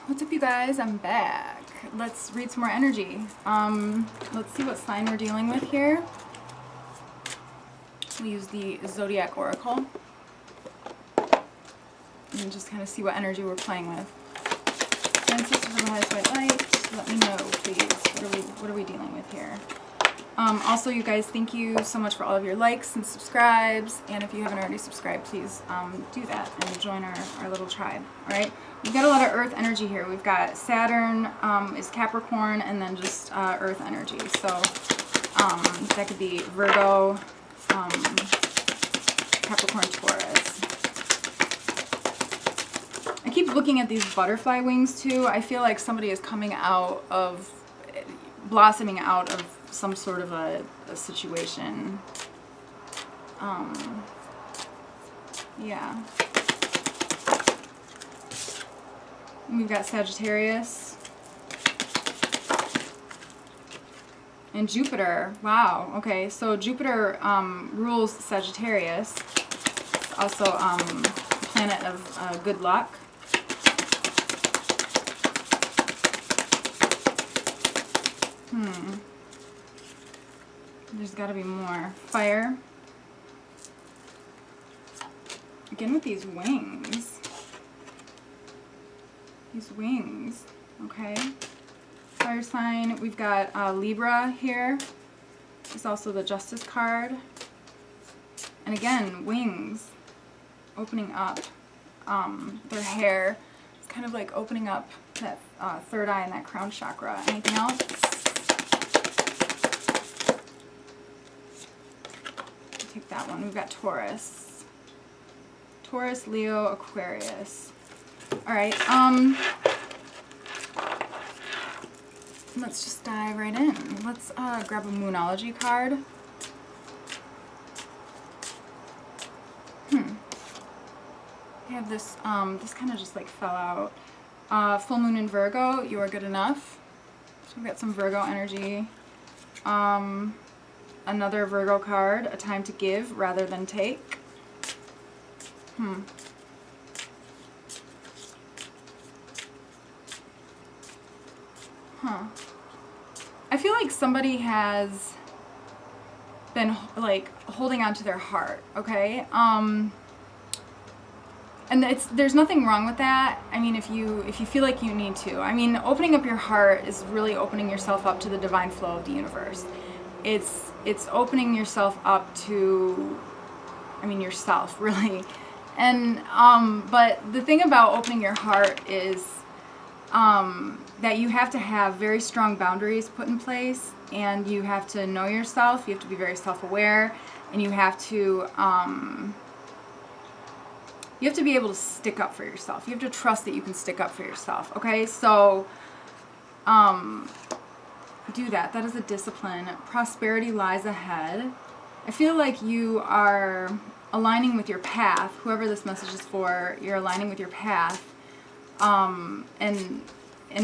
What's up, you guys? I'm back. Let's read some more energy. Let's see what sign we're dealing with here. We'll use the Zodiac Oracle and just kind of see what energy we're playing with. Ancestors of the highest white light, let me know, please. What are we dealing with here? Also, you guys, thank you so much for all of your likes and subscribes. And if you haven't already subscribed, please do that and join our little tribe. All right. We've got a lot of Earth energy here. We've got Saturn is Capricorn, and then just Earth energy. So that could be Virgo, Capricorn, Taurus. I keep looking at these butterfly wings too. I feel like somebody is coming out of, blossoming out of some sort of a situation. Yeah. And we've got Sagittarius. And Jupiter. Wow. Okay, so Jupiter rules Sagittarius. It's also a planet of good luck. There's got to be more. Fire. Again with these wings. These wings. Okay. Fire sign. We've got Libra here. It's also the Justice card. And again, wings. Opening up their hair. It's kind of like opening up that third eye and that crown chakra. Anything else? Take that one. We've got Taurus. Taurus, Leo, Aquarius. Alright, let's just dive right in. Let's grab a Moonology card. I have this, this kind of just like fell out. Full moon in Virgo, you are good enough. So we've got some Virgo energy. Another Virgo card, a time to give rather than take. I feel like somebody has been like holding on to their heart, okay? And there's nothing wrong with that. I mean, if you feel like you need to. I mean, opening up your heart is really opening yourself up to the divine flow of the universe. It's opening yourself up to, I mean, yourself, really. And, but the thing about opening your heart is that you have to have very strong boundaries put in place, and you have to know yourself, you have to be very self-aware, and you have to be able to stick up for yourself. You have to trust that you can stick up for yourself, okay? So, do that. That is a discipline. Prosperity lies ahead. I feel like you are aligning with your path. Whoever this message is for, you're aligning with your path. And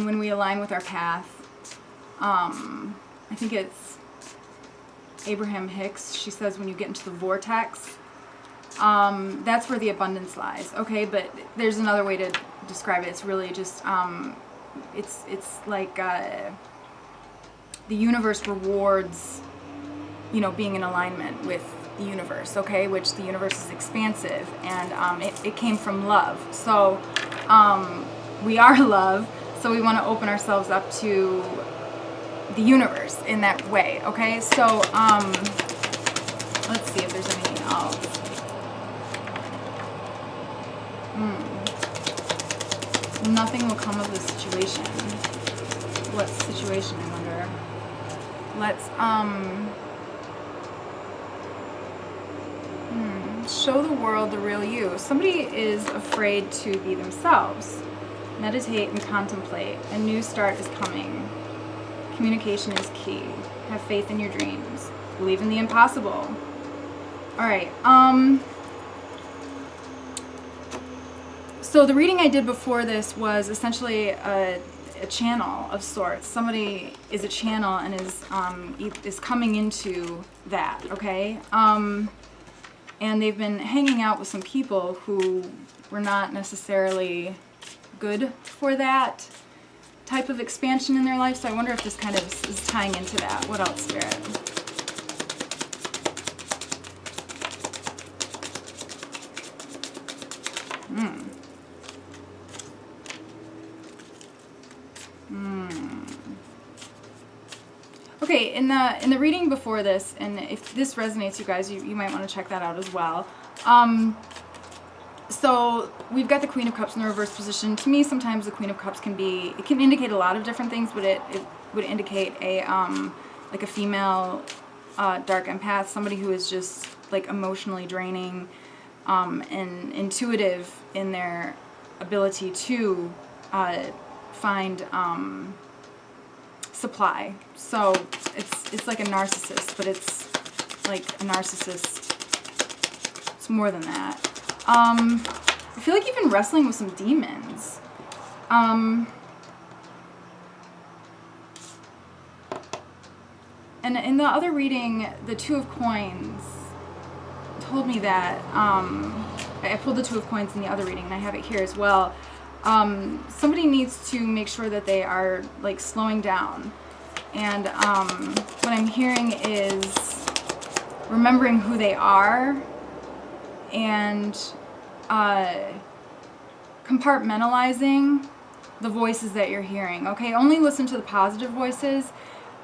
when we align with our path, I think it's Abraham Hicks. She says when you get into the vortex, that's where the abundance lies. Okay, but there's another way to describe it. It's really just it's like the universe rewards, you know, being in alignment with the universe, okay, which the universe is expansive, and it came from love. So we are love, so we want to open ourselves up to the universe in that way, okay? So let's see if there's anything else. Nothing will come of this situation. What situation, I wonder? Let's show the world the real you. Somebody is afraid to be themselves. Meditate and contemplate. A new start is coming. Communication is key. Have faith in your dreams. Believe in the impossible. Alright, so the reading I did before this was essentially a channel of sorts. Somebody is a channel and is coming into that, okay? And they've been hanging out with some people who were not necessarily good for that type of expansion in their life. So I wonder if this kind of is tying into that. What else, Spirit? Okay, in the reading before this, and if this resonates, you guys, you might want to check that out as well. So we've got the Queen of Cups in the reverse position. To me, sometimes the Queen of Cups can indicate a lot of different things, but it would indicate a like a female dark empath, somebody who is just like emotionally draining and intuitive in their ability to find supply. So it's like a narcissist, but it's like a narcissist. It's more than that. I feel like you've been wrestling with some demons. And in the other reading, the Two of Coins told me that, I pulled the Two of Coins in the other reading, and I have it here as well. Somebody needs to make sure that they are like slowing down. And what I'm hearing is remembering who they are and compartmentalizing the voices that you're hearing. Okay, only listen to the positive voices.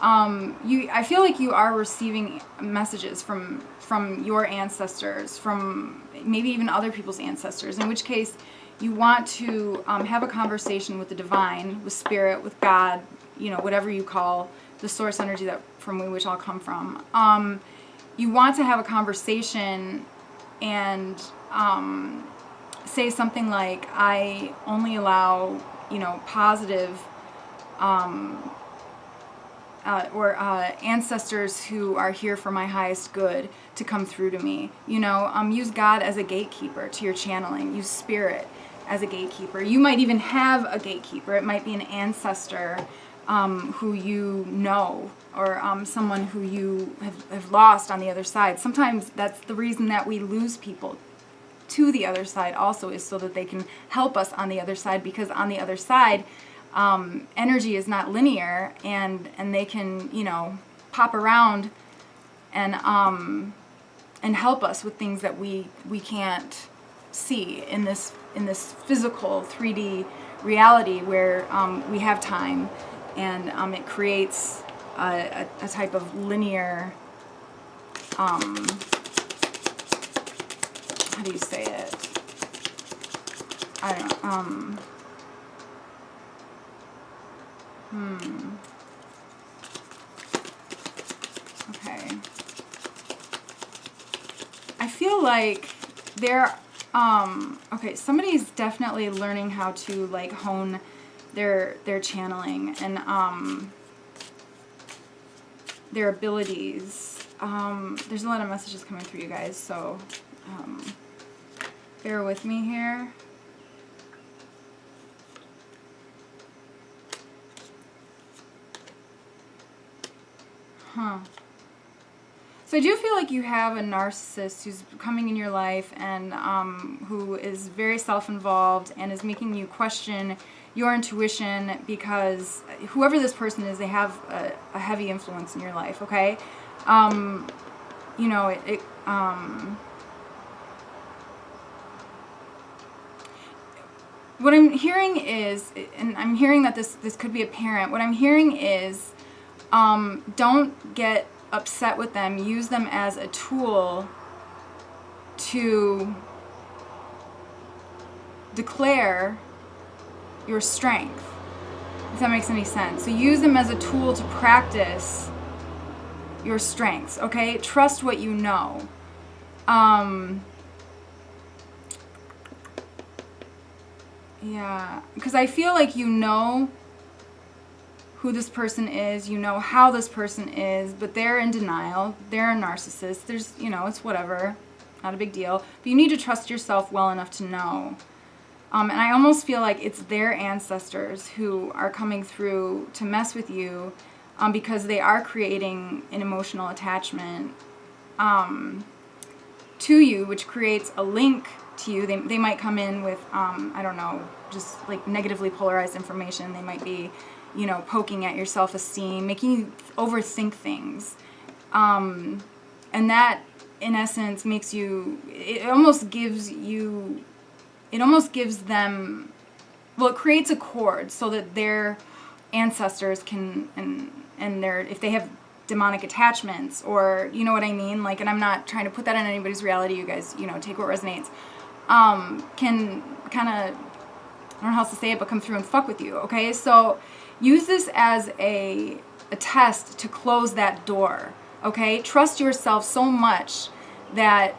I feel like you are receiving messages from your ancestors, from maybe even other people's ancestors, in which case you want to have a conversation with the divine, with spirit, with God, you know, whatever you call the source energy that from which all come from. You want to have a conversation and say something like, I only allow, you know, positive or ancestors who are here for my highest good to come through to me. You know, use God as a gatekeeper to your channeling. Use spirit as a gatekeeper. You might even have a gatekeeper. It might be an ancestor who you know, or someone who you have lost on the other side. Sometimes that's the reason that we lose people to the other side also, is so that they can help us on the other side, because on the other side, energy is not linear, and they can, you know, pop around and help us with things that we can't see in this physical 3D reality where we have time, and it creates a type of linear, how do you say it? I don't know. Okay. I feel like okay, somebody's definitely learning how to like hone their channeling and their abilities. There's a lot of messages coming through, you guys, so bear with me here. So I do feel like you have a narcissist who's coming in your life and who is very self-involved and is making you question your intuition, because whoever this person is, they have a heavy influence in your life, okay? You know, what I'm hearing is, and I'm hearing that this could be a parent, what I'm hearing is, don't get upset with them. Use them as a tool to declare your strength, if that makes any sense. So use them as a tool to practice your strengths, okay? Trust what you know. Yeah, because I feel like you know who this person is, you know how this person is, but they're in denial. They're a narcissist. There's, you know, it's whatever, not a big deal. But you need to trust yourself well enough to know. And I almost feel like it's their ancestors who are coming through to mess with you, because they are creating an emotional attachment to you, which creates a link to you. They might come in with, I don't know, just like negatively polarized information. They might be, you know, poking at your self-esteem, making you overthink things. And that, in essence, makes you, it almost gives them, well, it creates a cord so that their ancestors can, and their, if they have demonic attachments, or, you know what I mean? Like, and I'm not trying to put that in anybody's reality. You guys, you know, take what resonates. Can kind of, I don't know how else to say it, but come through and fuck with you, okay? So use this as a test to close that door, okay? Trust yourself so much that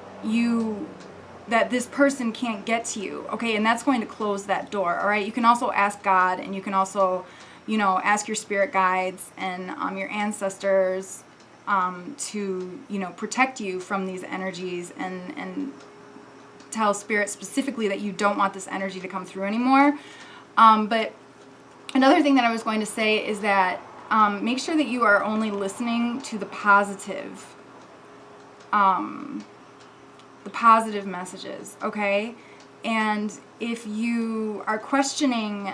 this person can't get to you, okay? And that's going to close that door, all right? You can also ask God, and you can also, you know, ask your spirit guides and your ancestors to, you know, protect you from these energies, and tell spirit specifically that you don't want this energy to come through anymore. But another thing that I was going to say is that make sure that you are only listening to the positive messages, okay? And if you are questioning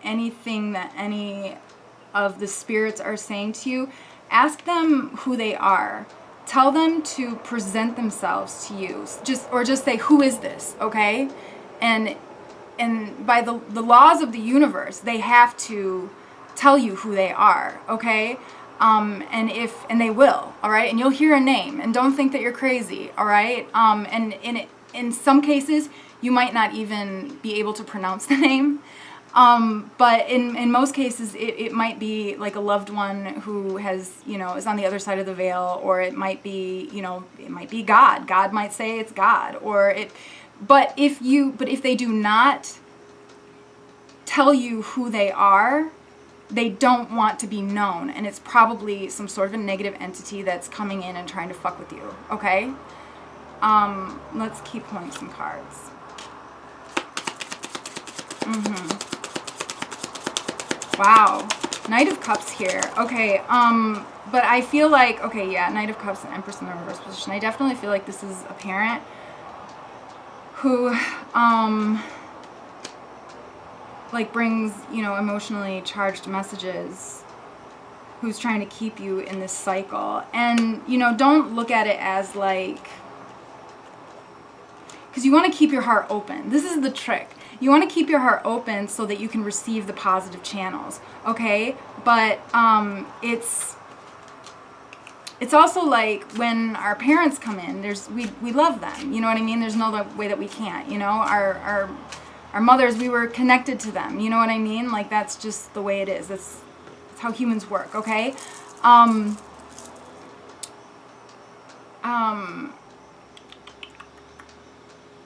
anything that any of the spirits are saying to you, ask them who they are. Tell them to present themselves to you. Just say, who is this, okay? And by the laws of the universe, they have to tell you who they are, okay? And they will, all right? And you'll hear a name, and don't think that you're crazy, all right? And in some cases, you might not even be able to pronounce the name. But in most cases, it might be like a loved one who has, you know, is on the other side of the veil, or it might be, you know, it might be God. God might say it's God, but if they do not tell you who they are, they don't want to be known, and it's probably some sort of a negative entity that's coming in and trying to fuck with you, okay? Let's keep pulling some cards. Wow, Knight of Cups here. Okay, but I feel like, okay, yeah, Knight of Cups and Empress in the reverse position. I definitely feel like this is a parent who, like brings, you know, emotionally charged messages, who's trying to keep you in this cycle. And, you know, don't look at it as like, because you want to keep your heart open. This is the trick. You want to keep your heart open so that you can receive the positive channels, okay? But it's also like when our parents come in, we love them, you know what I mean? There's no way that we can't, you know? Our mothers, we were connected to them, you know what I mean? Like, that's just the way it is. That's how humans work, okay?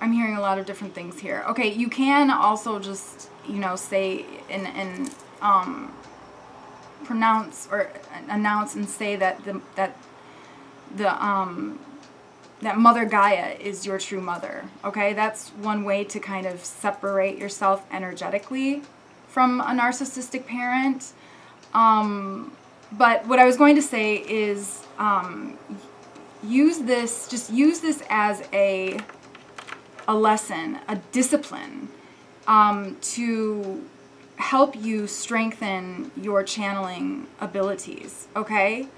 I'm hearing a lot of different things here. Okay, you can also just, you know, say and pronounce or announce and say that that Mother Gaia is your true mother. Okay, that's one way to kind of separate yourself energetically from a narcissistic parent. But what I was going to say is use this as a lesson, a discipline, to help you strengthen your channeling abilities, okay?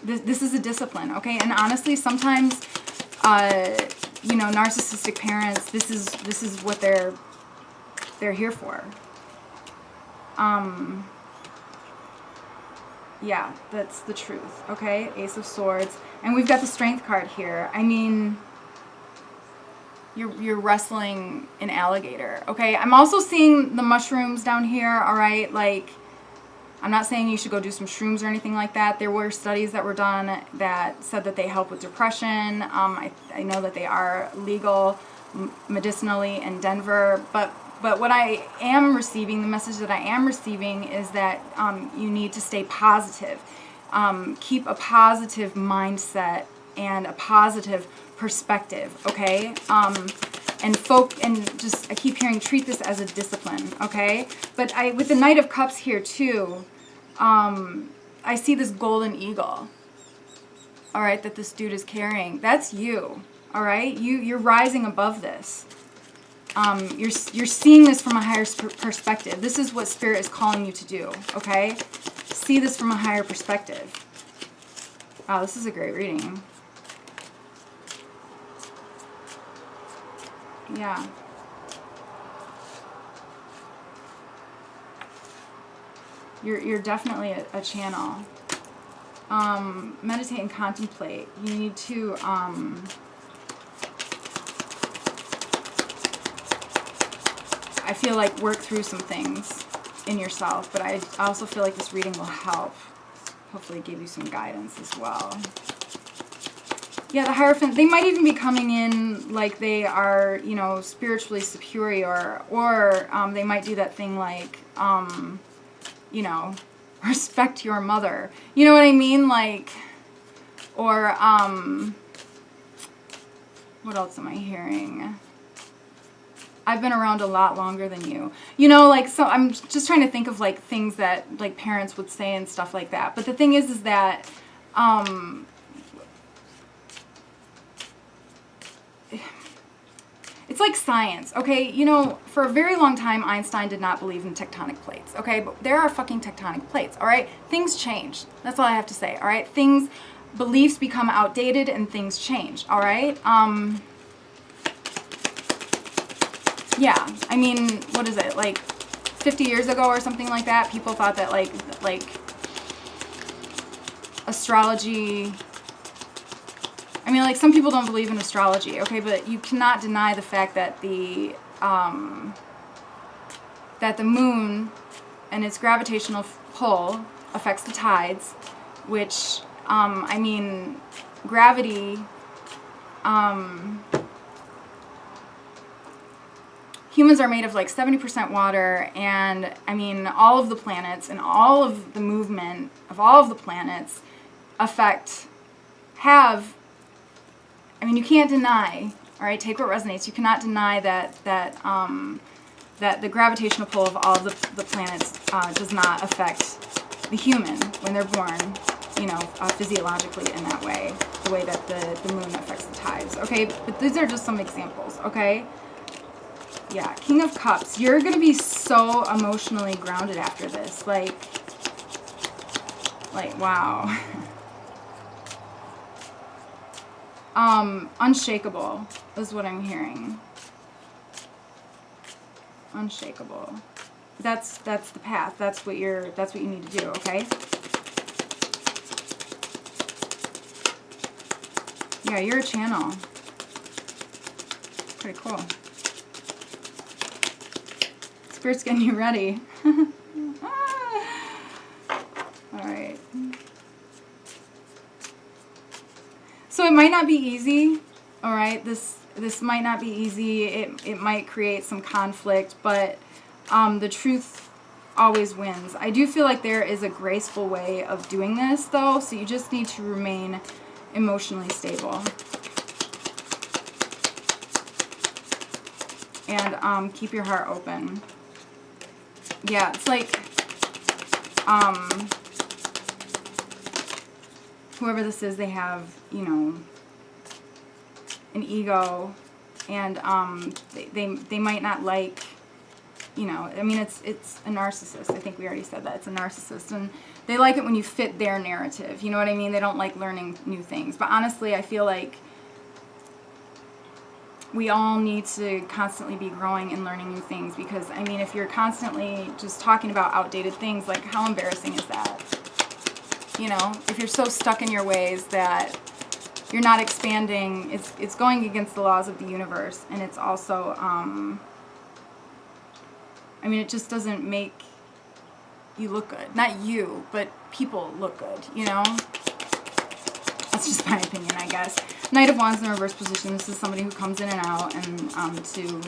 This is a discipline, okay? And honestly, sometimes, you know, narcissistic parents, this is what they're here for. Yeah, that's the truth, okay? Ace of Swords. And we've got the Strength card here. I mean, you're wrestling an alligator, okay? I'm also seeing the mushrooms down here, all right? Like, I'm not saying you should go do some shrooms or anything like that. There were studies that were done that said that they help with depression. I know that they are legal medicinally in Denver, but what I am receiving, the message that I am receiving is that you need to stay positive. Keep a positive mindset and a positive perspective, okay? And just, I keep hearing, treat this as a discipline, okay? But with the Knight of Cups here too, I see this golden eagle, all right, that this dude is carrying. That's you, all right? You're rising above this. You're seeing this from a higher perspective. This is what Spirit is calling you to do, okay? See this from a higher perspective. Wow, this is a great reading. Yeah. You're definitely a channel. Meditate and contemplate. You need to I feel like work through some things in yourself, but I also feel like this reading will help. Hopefully give you some guidance as well. Yeah, the Hierophant, they might even be coming in like they are, you know, spiritually superior, or they might do that thing like, you know, respect your mother. You know what I mean? Like, or, what else am I hearing? I've been around a lot longer than you. You know, like, so I'm just trying to think of, like, things that, like, parents would say and stuff like that. But the thing is that, it's like science, okay? You know, for a very long time, Einstein did not believe in tectonic plates, okay? But there are fucking tectonic plates, all right? Things change. That's all I have to say, all right? Beliefs become outdated and things change, all right? Yeah, I mean, what is it, like 50 years ago or something like that, people thought that like astrology, I mean, like, some people don't believe in astrology, okay, but you cannot deny the fact that the moon and its gravitational pull affects the tides, which, I mean, gravity, humans are made of like 70% water, and I mean, all of the planets and all of the movement of all of the planets I mean, you can't deny, all right, take what resonates, you cannot deny that the gravitational pull of all of the planets does not affect the human when they're born, you know, physiologically in that way, the way that the moon affects the tides, okay? But these are just some examples, okay? Yeah, King of Cups. You're going to be so emotionally grounded after this. Like, wow. Unshakable is what I'm hearing. Unshakable. That's the path. That's what you need to do, okay? Yeah, you're a channel. Pretty cool. Spirit's getting you ready. Alright. So it might not be easy. Alright, this might not be easy. It might create some conflict, but the truth always wins. I do feel like there is a graceful way of doing this, though, so you just need to remain emotionally stable. And keep your heart open. Yeah, it's like, whoever this is, they have, you know, an ego, and they might not like, you know, I mean, it's a narcissist. I think we already said that. It's a narcissist, and they like it when you fit their narrative. You know what I mean? They don't like learning new things. But honestly, I feel like we all need to constantly be growing and learning new things, because, I mean, if you're constantly just talking about outdated things, like, how embarrassing is that? You know, if you're so stuck in your ways that you're not expanding, it's going against the laws of the universe, and it's also, I mean, it just doesn't make you look good. Not you, but people look good, you know? That's just my opinion, I guess. Knight of Wands in the reverse position. This is somebody who comes in and out, and to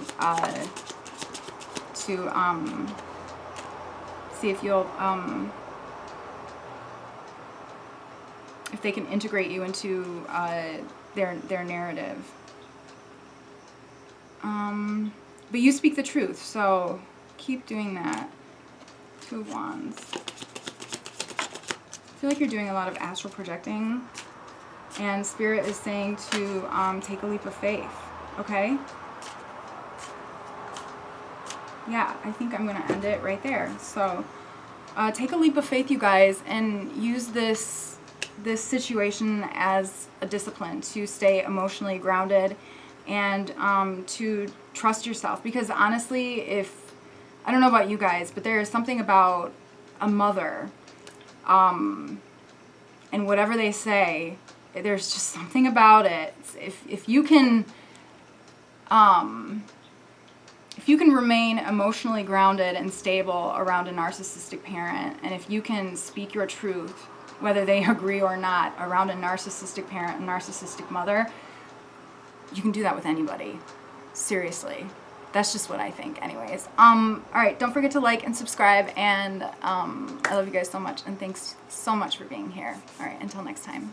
see if you'll if they can integrate you into their narrative. But you speak the truth, so keep doing that. Two of Wands. I feel like you're doing a lot of astral projecting. And Spirit is saying to take a leap of faith, okay? Yeah, I think I'm going to end it right there. So take a leap of faith, you guys, and use this situation as a discipline to stay emotionally grounded and to trust yourself. Because honestly, I don't know about you guys, but there is something about a mother and whatever they say, there's just something about it. If you can remain emotionally grounded and stable around a narcissistic parent, and if you can speak your truth, whether they agree or not, around a narcissistic parent, a narcissistic mother, you can do that with anybody. Seriously. That's just what I think anyways. Alright, don't forget to like and subscribe, and I love you guys so much, and thanks so much for being here. Alright, until next time.